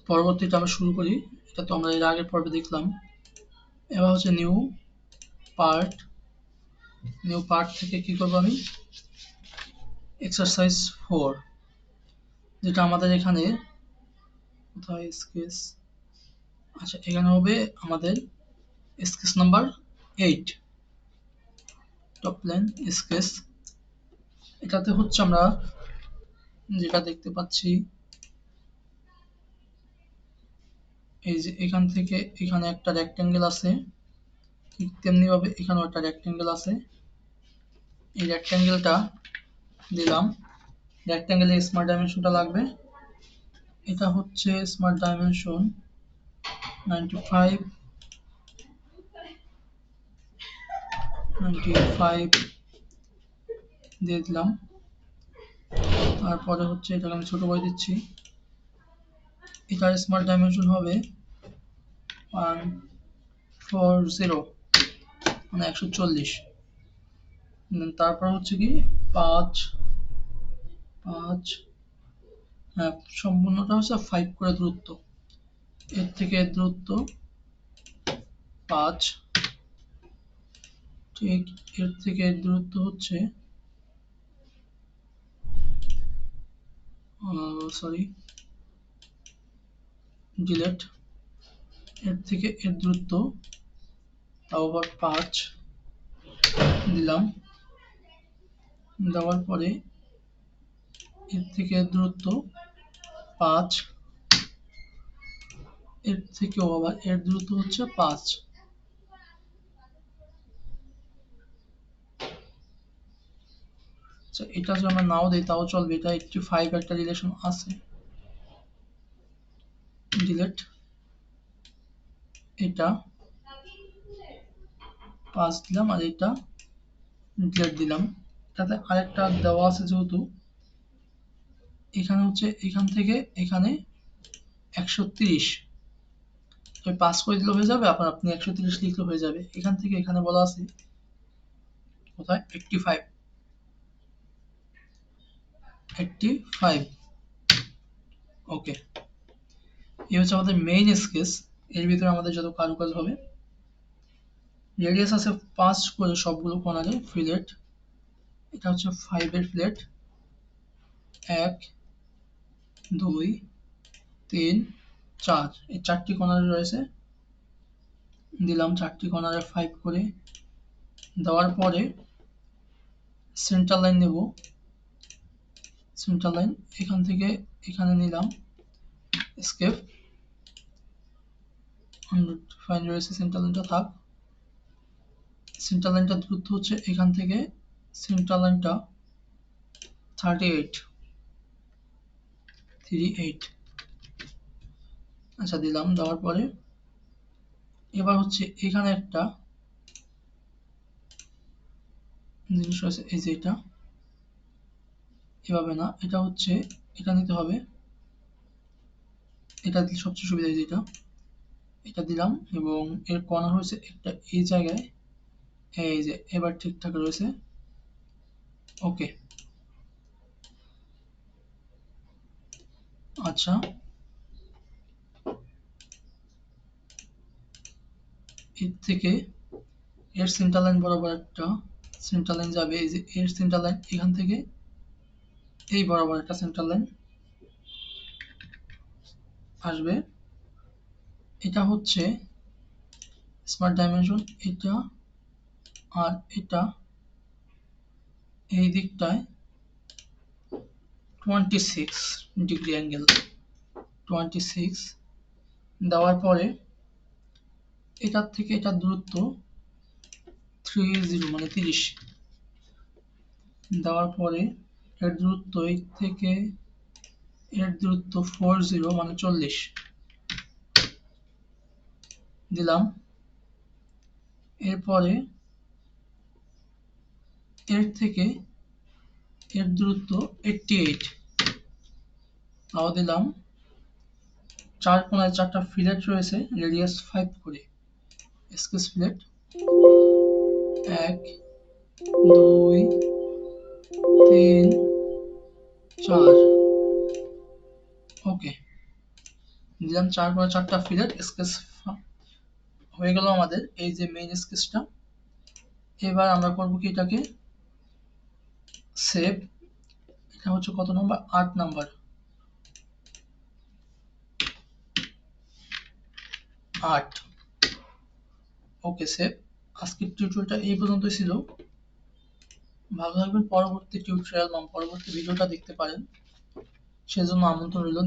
পরবর্তীটা আমরা শুরু করি। এটা তো আমরা এর আগের পর্বে দেখলাম। এবার হচ্ছে নিউ পার্ট থেকে কি করবো আমি, এক্সারসাইজ 4, যেটা আমাদের এখানে কোথায় স্কেচ, আচ্ছা এখানে হবে আমাদের sketch number 8, top line sketch. এটাতে হচ্ছে আমরা যেটা দেখতে পাচ্ছি, এই যে এখান থেকে এখানে একটা রেক্টেঙ্গেল আছে, ঠিক তেমনি ভাবে এখানেও একটা রেক্টেঙ্গেল আছে। এই রেক্টেঙ্গেলটা দিলাম, রেক্টেঙ্গেলের স্মার্ট ডাইমেনশনটা লাগবে। এটা হচ্ছে স্মার্ট ডাইমেনশন 95 দিয়ে দিলাম। তারপরে হচ্ছে এটাকে আমি ছোট করে দিচ্ছি। এটার স্মার্ট ডাইমেনশন হবে 140, মানে 140। তারপর হচ্ছে কি 5, হ্যাঁ সম্পূর্ণটা হচ্ছে 5 করে দূরত্ব, এর থেকে দূরত্ব 5, ঠিক এর থেকে দূরত্ব হচ্ছে সরি ডিলেট, এর থেকে এর দূরত্ব তাও আবার 5 দিলাম। দেওয়ার পরে এর থেকে দূরত্ব 5, এর থেকেও আবার এর দূরত্ব হচ্ছে 5। আচ্ছা এটা যদি আমরা নাও দিই তাও চলবে, এটা 85 একটা রিলেশন আছে। ডিলেট, এটা 5 দিলাম আর এটা ডিলেট দিলাম। তাতে আরেকটা দেওয়া আছে, যেহেতু এখানে হচ্ছে এখান থেকে এখানে 130, 5 করে দিলে হয়ে যাবে, আবার আপনি 130 লিখলে হয়ে যাবে। এখান থেকে এখানে বলা আছে কোথায় 85, ওকে। এই হচ্ছে আমাদের মেইন স্কেচ। এর ভিতরে আমাদের যত কারুকাজ হবে, রেডিয়াস আছে 5 করে সবগুলো কর্নারে ফিলেট। এটা হচ্ছে 5 এর ফিলেট, 1 2 3 4, এই 4টি কর্নারে রয়েছে। দিলাম 4টি কর্নারে 5 করে। দেওয়ার পরে সেন্টার লাইন নেব, সেন্টার লাইন এখান থেকে এখানে নিলাম, স্কেপ 105 রয়েছে, সেন্টার লাইনটা থাক। সেন্টার লাইনটা দূরত্ব হচ্ছে এখান থেকে সেন্টার লাইনটা 38, আচ্ছা দিলাম। দেওয়ার পরে এবার হচ্ছে এখানে একটা জিনিস রয়েছে, এই যে এটা এভাবে না, এটা হচ্ছে এটা নিতে হবে, এটা দিলে সবচেয়ে সুবিধা, এই যে এটা দিলাম এবং এর কর্নার হয়েছে একটা এই জায়গায়, এই যে এবার ঠিকঠাক রয়েছে, ওকে। আচ্ছা এর থেকে এর সেন্টার লাইন বরাবর একটা সেন্টার লাইন যাবে, এই যে এর সেন্টার লাইন এখান থেকে এই বরাবর একটা সেন্টার লাইন আসবে। এটা হচ্ছে স্মার্ট ডাইমেনশন, এটা আর এটা এই দিকটায় 26 ডিগ্রি অ্যাঙ্গেল, 26 দেওয়ার পরে এটার থেকে এটার দূরত্ব 30 মানে 30, দেওয়ার পরে এর দূরত্ব এই থেকে এর দূরত্ব 40 মানে 40 দিলাম। এরপরে এর থেকে এর দূরত্ব 88, তাও দিলাম। 4 কোণায় 4টা ফিলেট রয়েছে, রেডিয়াস 5 করে, স্কেচ ফিলেট 1 2 3 4, ওকে। দিলাম 4x4টা ফিলেট স্কেচ। হয়ে গেল আমাদের এই যে মেইন স্কেচটা। এবার আমরা করবো কি এটাকে সেভ। এটা হচ্ছে কত নাম্বার, 8 নাম্বার, 8। Okay save. আজকের টিউটোরিয়ালটা এই পর্যন্তই ছিল। ভালো থাকবেন, পরবর্তী টিউটোরিয়াল বা পরবর্তী ভিডিওটা দেখতে পারেন, সেজন্য আমন্ত্রণ রইল।